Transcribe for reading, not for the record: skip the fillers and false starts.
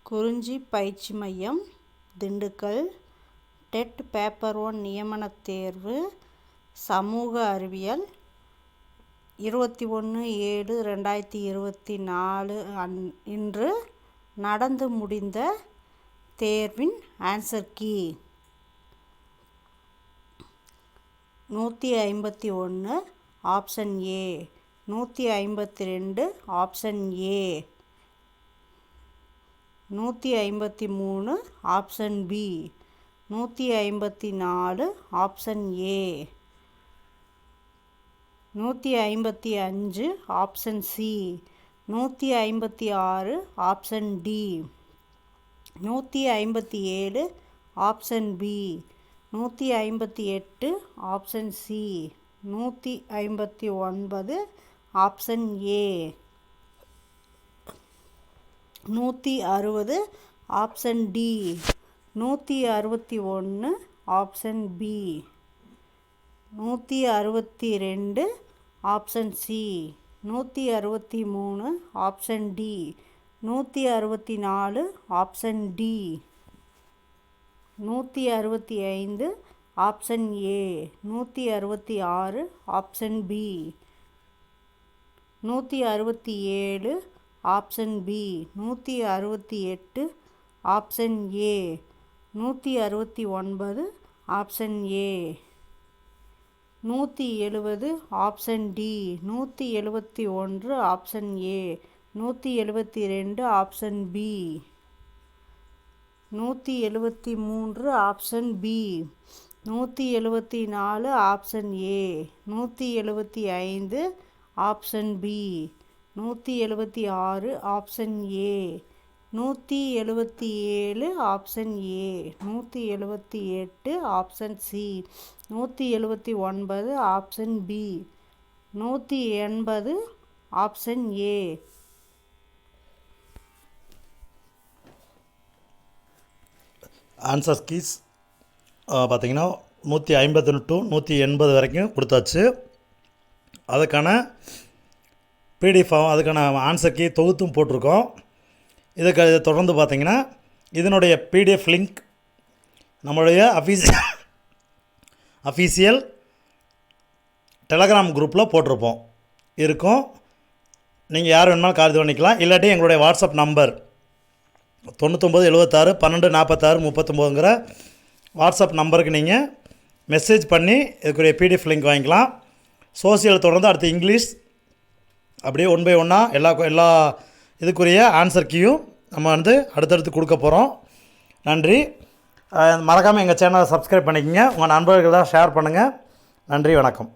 குறிஞ்சி பயிற்சி மையம் திண்டுக்கல் டெட் பேப்பர் 1 நியமனத் தேர்வு சமூக அறிவியல் 21/7/2024 இன்று நடந்து முடிந்த தேர்வின் answer key 151 option A, 152 option A, 153 option B, 154 option A, 155 option C, 156 option D, 157 option B, 158 option C, 159 option A, 160 option D, 161 option B, 162 option C, 163 option D, 164 option D, 165 option A, 166 option B, 167 option B, 168 option A, 169 option A, 170 option D, 171 option A, 172 option B, 173 option B, 174 option A, 175 option B, 176 option A, 177 option A, 178 option C, 179 option B, 180 option A. Answer keys பார்த்திங்கன்னா 150 to 180 வரைக்கும் கொடுத்தாச்சு. அதுக்கான PDF அதுக்கான answer key தொகுத்தும் போட்டிருக்கோம். இதை தொடர்ந்து பார்த்திங்கன்னா இதனுடைய பிடிஎஃப் லிங்க் நம்மளுடைய அஃபீஷியல் டெலகிராம் குரூப்பில் போட்டிருப்போம் இருக்கும். நீங்கள் யார் வேணுமாலும் கால் பண்ணிக்கலாம். இல்லாட்டி எங்களுடைய வாட்ஸ்அப் நம்பர் 9976124639 வாட்ஸ்அப் நம்பருக்கு நீங்கள் மெசேஜ் பண்ணி இதுக்குரிய பிடிஎஃப் லிங்க் வாங்கிக்கலாம். சோசியல் தொடர்ந்து அடுத்து இங்கிலீஷ் அப்படியே 1 by 1 எல்லா இதுக்குரிய ஆன்சர் கீயும் நம்ம அடுத்தடுத்து கொடுக்க போகிறோம். நன்றி. மறக்காமல் எங்கள் சேனலை சப்ஸ்கிரைப் பண்ணிக்கோங்க. உங்கள் நண்பர்களெலாம் ஷேர் பண்ணுங்கள். நன்றி, வணக்கம்.